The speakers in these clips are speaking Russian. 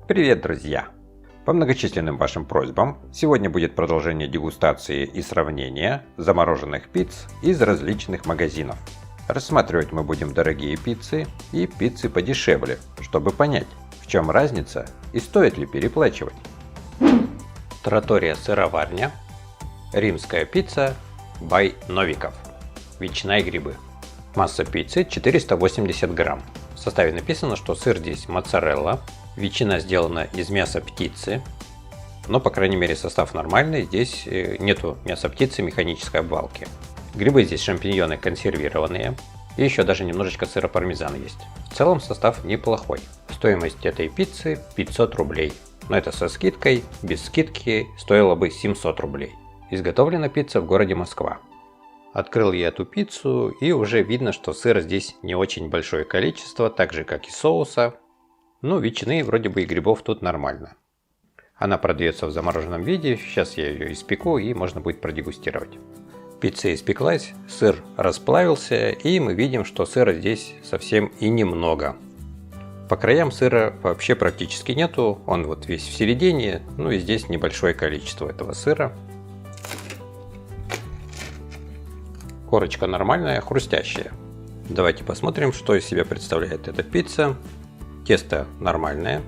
Привет, друзья! По многочисленным вашим просьбам, сегодня будет продолжение дегустации и сравнения замороженных пиц из различных магазинов. Рассматривать мы будем дорогие пиццы и пиццы подешевле, чтобы понять, в чем разница и стоит ли переплачивать. Траттория сыроварня, римская пица by Новиков, ветчина и грибы. Масса пиццы 480 грамм. В составе написано, что сыр здесь моцарелла, ветчина сделана из мяса птицы, но по крайней мере состав нормальный, здесь нету мяса птицы механической обвалки. Грибы здесь шампиньоны консервированные, и еще даже немножечко сыра пармезана есть. В целом состав неплохой. Стоимость этой пиццы 500 рублей, но это со скидкой, без скидки стоило бы 700 рублей. Изготовлена пицца в городе Москва. Открыл я эту пиццу, и уже видно, что сыра здесь не очень большое количество, так же как и соуса. Ну, ветчины вроде бы и грибов тут нормально. Она продается в замороженном виде, сейчас я ее испеку и можно будет продегустировать. Пицца испеклась, сыр расплавился, и мы видим, что сыра здесь совсем и немного. По краям сыра вообще практически нету, он вот весь в середине, ну и здесь небольшое количество этого сыра. Корочка нормальная, хрустящая. Давайте посмотрим, что из себя представляет эта пицца. Тесто нормальное,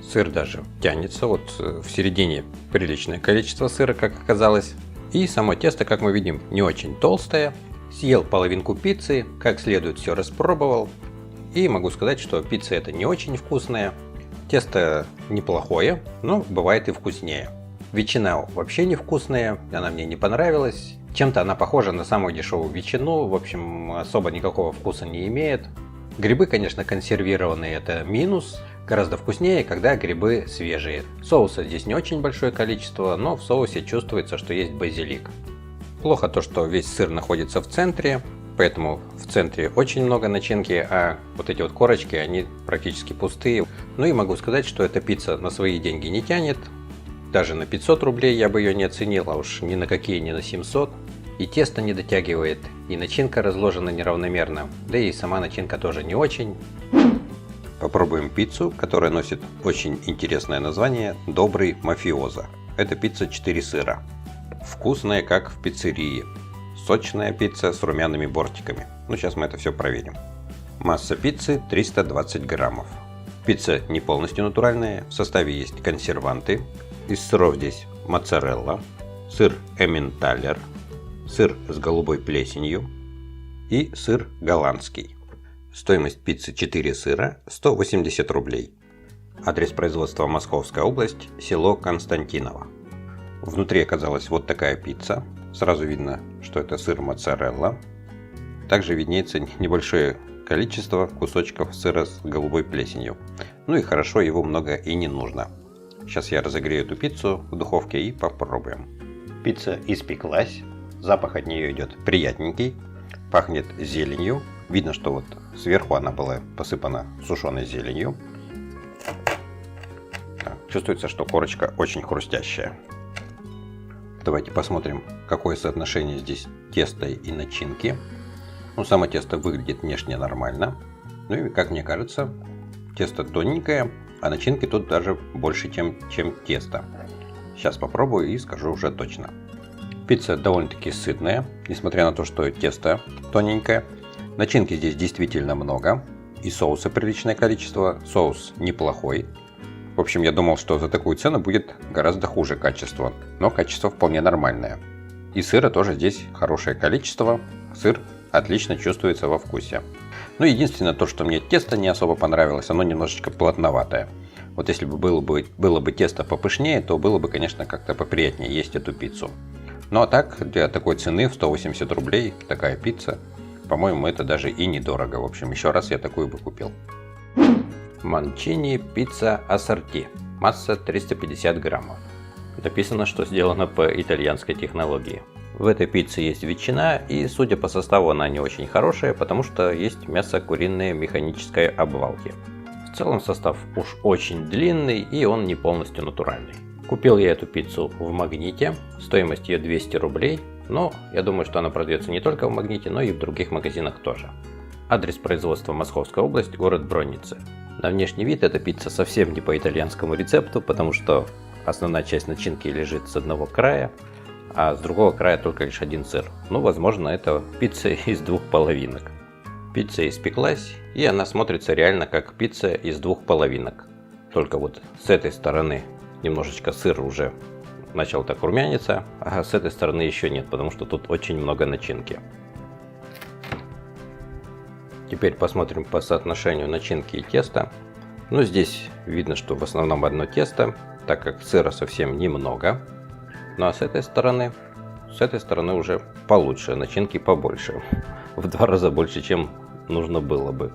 сыр даже тянется, вот в середине приличное количество сыра, как оказалось. И само тесто, как мы видим, не очень толстое. Съел половинку пиццы, как следует все распробовал. И могу сказать, что пицца эта не очень вкусная. Тесто неплохое, но бывает и вкуснее. Ветчина вообще невкусная, она мне не понравилась. Чем-то она похожа на самую дешевую ветчину, в общем, особо никакого вкуса не имеет. Грибы, конечно, консервированные, это минус. Гораздо вкуснее, когда грибы свежие. Соуса здесь не очень большое количество, но в соусе чувствуется, что есть базилик. Плохо то, что весь сыр находится в центре, поэтому в центре очень много начинки, а вот эти вот корочки, они практически пустые. Ну и могу сказать, что эта пицца на свои деньги не тянет. Даже на 500 рублей я бы ее не оценил, а уж ни на какие, ни на 700. И тесто не дотягивает, и начинка разложена неравномерно, да и сама начинка тоже не очень. Попробуем пиццу, которая носит очень интересное название «Добрый мафиоза». Это пицца 4 сыра. Вкусная, как в пиццерии. Сочная пицца с румяными бортиками. Ну, сейчас мы это все проверим. Масса пиццы 320 граммов. Пицца не полностью натуральная, в составе есть консерванты. Из сыров здесь моцарелла, сыр эмменталер, сыр с голубой плесенью и сыр голландский. Стоимость пиццы 4 сыра 180 рублей. Адрес производства Московская область, село Константиново. Внутри оказалась вот такая пицца. Сразу видно, что это сыр моцарелла. Также виднеется небольшое количество кусочков сыра с голубой плесенью. Ну и хорошо, его много и не нужно. Сейчас я разогрею эту пиццу в духовке и попробуем. Пицца испеклась. Запах от нее идет приятненький. Пахнет зеленью. Видно, что вот сверху она была посыпана сушеной зеленью. Чувствуется, что корочка очень хрустящая. Давайте посмотрим, какое соотношение здесь теста и начинки. Ну, само тесто выглядит внешне нормально. Ну и, как мне кажется, тесто тоненькое, а начинки тут даже больше, чем тесто. Сейчас попробую и скажу уже точно. Пицца довольно-таки сытная, несмотря на то, что тесто тоненькое. Начинки здесь действительно много. И соуса приличное количество. Соус неплохой. В общем, я думал, что за такую цену будет гораздо хуже качество. Но качество вполне нормальное. И сыра тоже здесь хорошее количество. Сыр отлично чувствуется во вкусе. Ну, единственное то, что мне тесто не особо понравилось, оно немножечко плотноватое. Вот если бы было бы тесто попышнее, то было бы, конечно, как-то поприятнее есть эту пиццу. Ну а так, для такой цены в 180 рублей такая пицца, по-моему, это даже и недорого. В общем, еще раз я такую бы купил. Манчини пицца ассорти. Масса 350 граммов. Написано, что сделано по итальянской технологии. В этой пицце есть ветчина, и судя по составу она не очень хорошая, потому что есть мясо куриной механической обвалки. В целом состав уж очень длинный, и он не полностью натуральный. Купил я эту пиццу в Магните, стоимость ее 200 рублей, но я думаю, что она продается не только в Магните, но и в других магазинах тоже. Адрес производства Московская область, город Бронницы. На внешний вид эта пицца совсем не по итальянскому рецепту, потому что основная часть начинки лежит с одного края, а с другого края только лишь один сыр. Ну, возможно, это пицца из двух половинок. Пицца испеклась, и она смотрится реально как пицца из двух половинок. Только вот с этой стороны немножечко сыр уже начал так румяниться, а с этой стороны еще нет, потому что тут очень много начинки. Теперь посмотрим по соотношению начинки и теста. Ну, здесь видно, что в основном одно тесто, так как сыра совсем немного. Ну а с этой стороны уже получше, начинки побольше. В 2 раза больше, чем нужно было бы.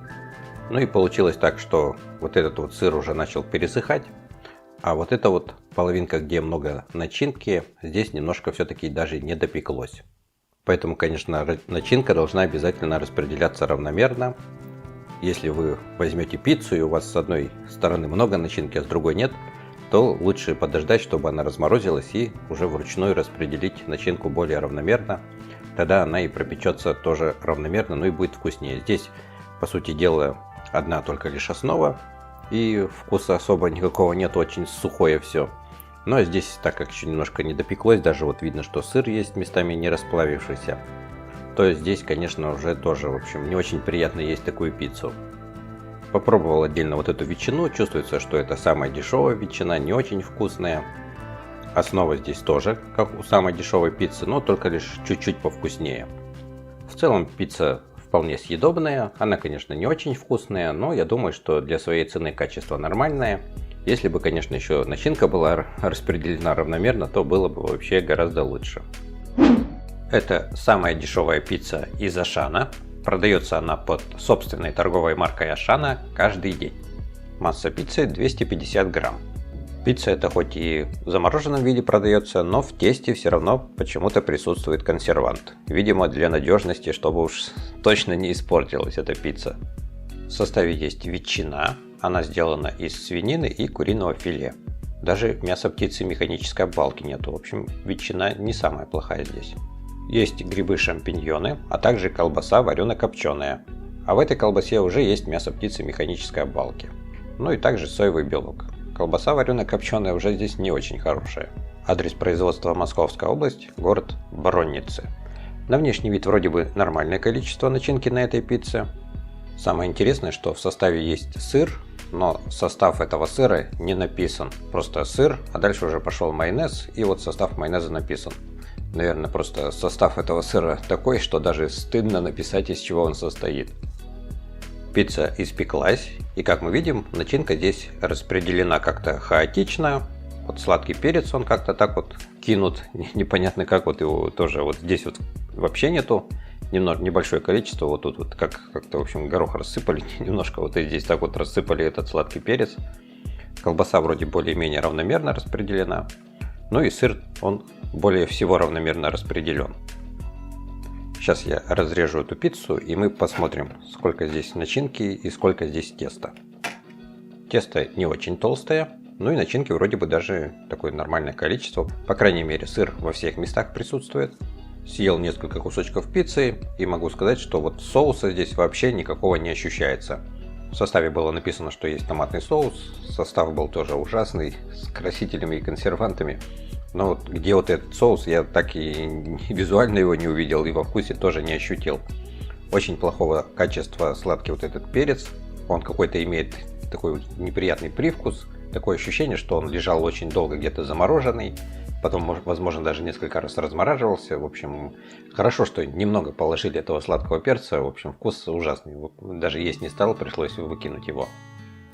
Ну и получилось так, что вот этот вот сыр уже начал пересыхать, а вот эта вот половинка, где много начинки, здесь немножко все-таки даже не допеклось. Поэтому, конечно, начинка должна обязательно распределяться равномерно. Если вы возьмете пиццу и у вас с одной стороны много начинки, а с другой нет, то лучше подождать, чтобы она разморозилась, и уже вручную распределить начинку более равномерно. Тогда она и пропечется тоже равномерно, ну и будет вкуснее. Здесь, по сути дела, одна только лишь основа, и вкуса особо никакого нет, очень сухое все. Но здесь, так как еще немножко не допеклось, даже вот видно, что сыр есть местами не расплавившийся, то здесь, конечно, уже тоже, в общем, не очень приятно есть такую пиццу. Попробовал отдельно вот эту ветчину, чувствуется, что это самая дешевая ветчина, не очень вкусная. Основа здесь тоже, как у самой дешевой пиццы, но только лишь чуть-чуть повкуснее. В целом пицца вполне съедобная, она, конечно, не очень вкусная, но я думаю, что для своей цены качество нормальное. Если бы, конечно, еще начинка была распределена равномерно, то было бы вообще гораздо лучше. Это самая дешевая пицца из Ашана. Продается она под собственной торговой маркой Ашана каждый день. Масса пиццы 250 грамм. Пицца это хоть и в замороженном виде продается, но в тесте все равно почему-то присутствует консервант. Видимо, для надежности, чтобы уж точно не испортилась эта пицца. В составе есть ветчина, она сделана из свинины и куриного филе. Даже мяса птицы механической обвалки нету, в общем, ветчина не самая плохая здесь. Есть грибы-шампиньоны, а также колбаса варено-копченая. А в этой колбасе уже есть мясо птицы механической обвалки. Ну и также соевый белок. Колбаса варено-копченая уже здесь не очень хорошая. Адрес производства Московская область, город Бронницы. На внешний вид вроде бы нормальное количество начинки на этой пицце. Самое интересное, что в составе есть сыр, но состав этого сыра не написан. Просто сыр, а дальше уже пошел майонез, и вот состав майонеза написан. Наверное, просто состав этого сыра такой, что даже стыдно написать, из чего он состоит. Пицца испеклась, и как мы видим, начинка здесь распределена как-то хаотично. Вот сладкий перец, он как-то так вот кинут, непонятно как, вот его тоже вот здесь вот вообще нету. Небольшое количество, вот тут вот как-то, в общем, горох рассыпали, немножко вот и здесь так вот рассыпали этот сладкий перец. Колбаса вроде более-менее равномерно распределена. Ну и сыр, он более всего равномерно распределен. Сейчас я разрежу эту пиццу, и мы посмотрим, сколько здесь начинки и сколько здесь теста. Тесто не очень толстое, ну и начинки вроде бы даже такое нормальное количество. По крайней мере, сыр во всех местах присутствует. Съел несколько кусочков пиццы, и могу сказать, что вот соуса здесь вообще никакого не ощущается. В составе было написано, что есть томатный соус, состав был тоже ужасный, с красителями и консервантами. Но вот где вот этот соус, я так и визуально его не увидел, и во вкусе тоже не ощутил. Очень плохого качества сладкий вот этот перец, он какой-то имеет такой неприятный привкус, такое ощущение, что он лежал очень долго где-то замороженный. Потом, возможно, даже несколько раз размораживался. В общем, хорошо, что немного положили этого сладкого перца. В общем, вкус ужасный. Даже есть не стал, пришлось выкинуть его.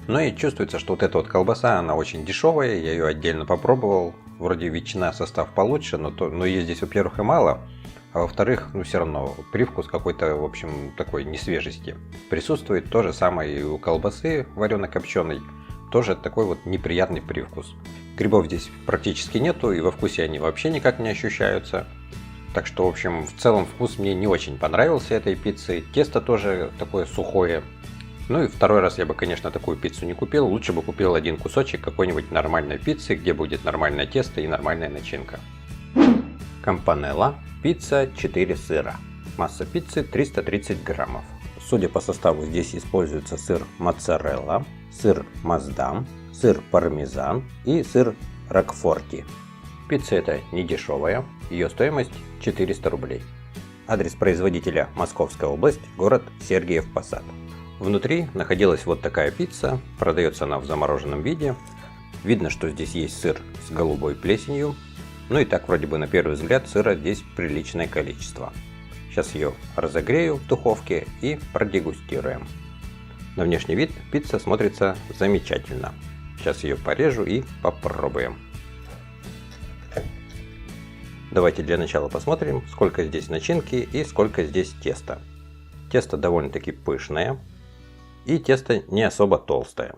Ну и чувствуется, что вот эта вот колбаса, она очень дешевая. Я ее отдельно попробовал. Вроде ветчина, состав получше, но ее здесь, во-первых, и мало. А во-вторых, ну все равно привкус какой-то, в общем, такой несвежести присутствует. То же самое и у колбасы варено-копченой. Тоже такой вот неприятный привкус. Грибов здесь практически нету, и во вкусе они вообще никак не ощущаются. Так что, в общем, в целом вкус мне не очень понравился этой пиццы. Тесто тоже такое сухое. Ну и второй раз я бы, конечно, такую пиццу не купил. Лучше бы купил один кусочек какой-нибудь нормальной пиццы, где будет нормальное тесто и нормальная начинка. Кампанелла. Пицца 4 сыра. Масса пиццы 330 граммов. Судя по составу, здесь используется сыр моцарелла. сыр маасдам, сыр пармезан и сыр рокфорти. Пицца эта не дешевая, ее стоимость 400 рублей. Адрес производителя Московская область, город Сергиев Посад. Внутри находилась вот такая пицца, продается она в замороженном виде. Видно, что здесь есть сыр с голубой плесенью. Ну и так вроде бы на первый взгляд сыра здесь приличное количество. Сейчас ее разогрею в духовке и продегустируем. На внешний вид пицца смотрится замечательно. Сейчас ее порежу и попробуем. Давайте для начала посмотрим, сколько здесь начинки и сколько здесь теста. Тесто довольно-таки пышное и тесто не особо толстое.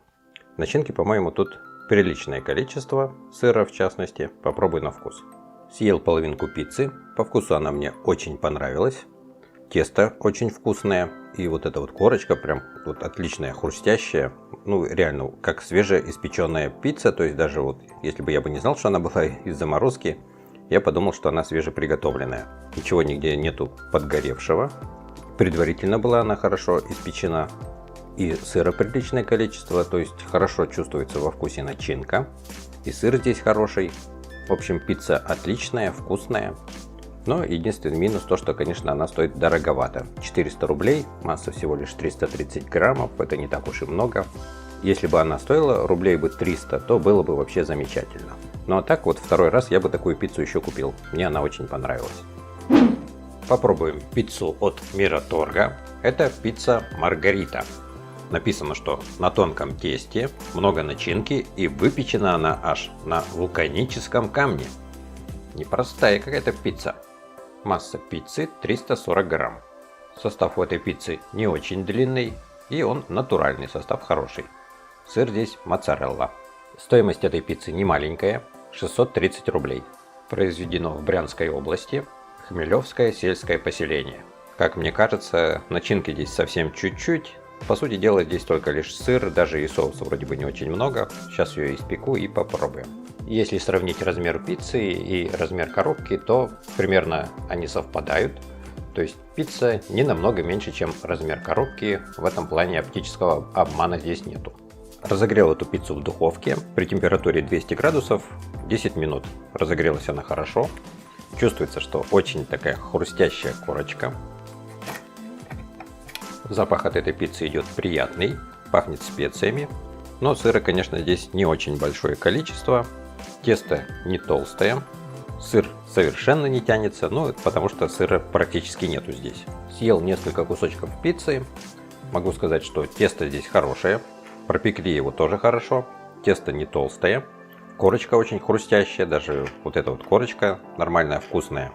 Начинки, по-моему, тут приличное количество, сыра в частности. Попробуй на вкус. Съел половинку пиццы, по вкусу она мне очень понравилась. Тесто очень вкусное и вот эта вот корочка прям вот отличная, хрустящая. Ну реально, как свежеиспеченная пицца, то есть даже вот если бы я не знал, что она была из заморозки, я подумал, что она свежеприготовленная. Ничего нигде нету подгоревшего. Предварительно была она хорошо испечена. И сыра приличное количество, то есть хорошо чувствуется во вкусе начинка. И сыр здесь хороший. В общем, пицца отличная, вкусная. Но единственный минус то, что, конечно, она стоит дороговато. 400 рублей, масса всего лишь 330 граммов, это не так уж и много. Если бы она стоила рублей бы 300, то было бы вообще замечательно. Ну а так вот второй раз я бы такую пиццу еще купил. Мне она очень понравилась. Попробуем пиццу от Мираторга. Это пицца Маргарита. Написано, что на тонком тесте, много начинки и выпечена она аж на вулканическом камне. Непростая какая-то пицца. Масса пиццы 340 грамм. Состав у этой пиццы не очень длинный и он натуральный, состав хороший. Сыр здесь моцарелла. Стоимость этой пиццы не маленькая, 630 рублей. Произведено в Брянской области, Хмелевское сельское поселение. Как мне кажется, начинки здесь совсем чуть-чуть. По сути дела, здесь только лишь сыр, даже и соуса вроде бы не очень много. Сейчас ее испеку и попробуем. Если сравнить размер пиццы и размер коробки, то примерно они совпадают. То есть пицца не намного меньше, чем размер коробки. В этом плане оптического обмана здесь нету. Разогрел эту пиццу в духовке при температуре 200 градусов 10 минут. Разогрелась она хорошо. Чувствуется, что очень такая хрустящая корочка. Запах от этой пиццы идет приятный, пахнет специями. Но сыра, конечно, здесь не очень большое количество. Тесто не толстое. Сыр совершенно не тянется, ну, потому что сыра практически нету здесь. Съел несколько кусочков пиццы. Могу сказать, что тесто здесь хорошее. Пропекли его тоже хорошо. Тесто не толстое. Корочка очень хрустящая, даже вот эта вот корочка нормальная, вкусная.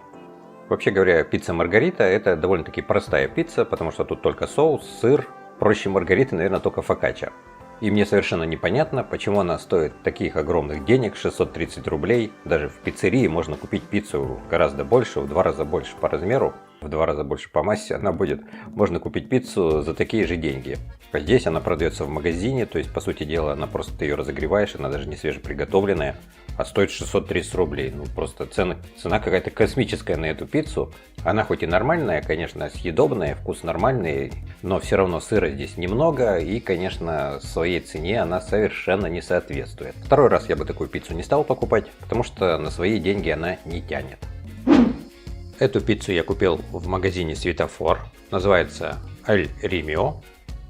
Вообще говоря, пицца Маргарита это довольно-таки простая пицца, потому что тут только соус, сыр. Проще Маргариты, наверное, только фокачча. И мне совершенно непонятно, почему она стоит таких огромных денег, 630 рублей. Даже в пиццерии можно купить пиццу гораздо больше, в 2 раза больше по размеру, в 2 раза больше по массе она будет. Можно купить пиццу за такие же деньги. А здесь она продается в магазине, то есть, по сути дела, она просто ты ее разогреваешь, она даже не свежеприготовленная, а стоит 630 рублей. Ну, просто цена какая-то космическая на эту пиццу. Она хоть и нормальная, конечно, съедобная, вкус нормальный, но все равно сыра здесь немного, и, конечно, своей цене она совершенно не соответствует. Второй раз я бы такую пиццу не стал покупать, потому что на свои деньги она не тянет. Эту пиццу я купил в магазине Светофор, называется Аль Римио.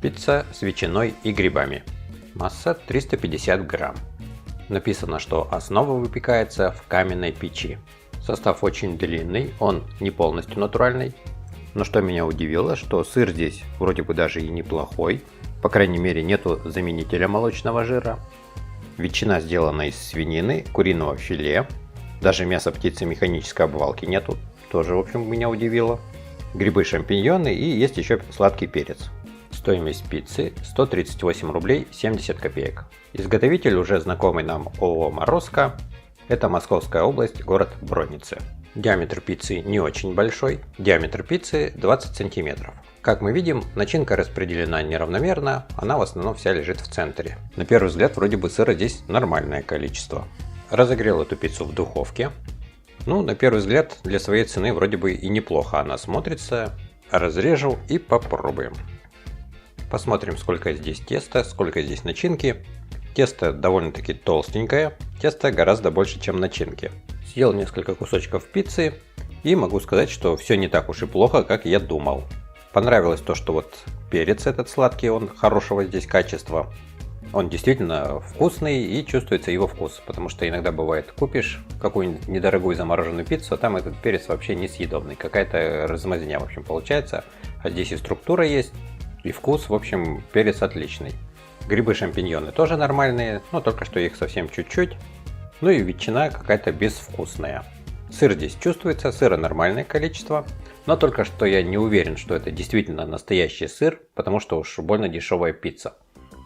Пицца с ветчиной и грибами. Масса 350 грамм. Написано, что основа выпекается в каменной печи. Состав очень длинный, он не полностью натуральный. Но что меня удивило, что сыр здесь вроде бы даже и неплохой. По крайней мере, нету заменителя молочного жира. Ветчина сделана из свинины, куриного филе. Даже мяса птицы механической обвалки нету. Тоже, в общем, меня удивило. Грибы, шампиньоны и есть еще сладкий перец. Стоимость пиццы 138 рублей 70 копеек. Изготовитель уже знакомый нам ООО «Морозко». Это Московская область, город Бронницы. Диаметр пиццы не очень большой. Диаметр пиццы 20 сантиметров. Как мы видим, начинка распределена неравномерно, она в основном вся лежит в центре. На первый взгляд вроде бы сыра здесь нормальное количество. Разогрел эту пиццу в духовке. Ну, на первый взгляд для своей цены вроде бы и неплохо она смотрится. Разрежу и попробуем. Посмотрим, сколько здесь теста, сколько здесь начинки. Тесто довольно-таки толстенькое, тесто гораздо больше, чем начинки. Съел несколько кусочков пиццы и могу сказать, что все не так уж и плохо, как я думал. Понравилось то, что вот перец этот сладкий, он хорошего здесь качества. Он действительно вкусный и чувствуется его вкус, потому что иногда бывает, купишь какую-нибудь недорогую замороженную пиццу, а там этот перец вообще несъедобный, какая-то размазня в общем получается, а здесь и структура есть, и вкус, в общем, перец отличный. Грибы-шампиньоны тоже нормальные, но только что их совсем чуть-чуть, ну и ветчина какая-то безвкусная. Сыр здесь чувствуется, сыра нормальное количество, но только что я не уверен, что это действительно настоящий сыр, потому что уж больно дешевая пицца.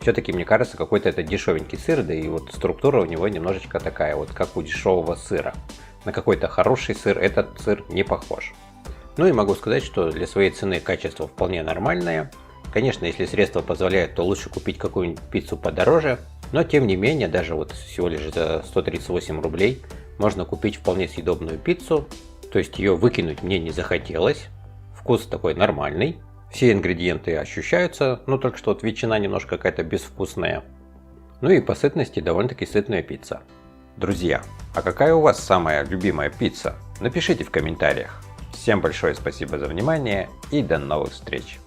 Все-таки, мне кажется, какой-то это дешевенький сыр, да и вот структура у него немножечко такая, вот как у дешевого сыра. На какой-то хороший сыр этот сыр не похож. Ну и могу сказать, что для своей цены качество вполне нормальное. Конечно, если средства позволяют, то лучше купить какую-нибудь пиццу подороже, но тем не менее, даже вот всего лишь за 138 рублей можно купить вполне съедобную пиццу, то есть ее выкинуть мне не захотелось, вкус такой нормальный. Все ингредиенты ощущаются, но только что вот ветчина немножко какая-то безвкусная. Ну и по сытности довольно-таки сытная пицца. Друзья, а какая у вас самая любимая пицца? Напишите в комментариях. Всем большое спасибо за внимание и до новых встреч!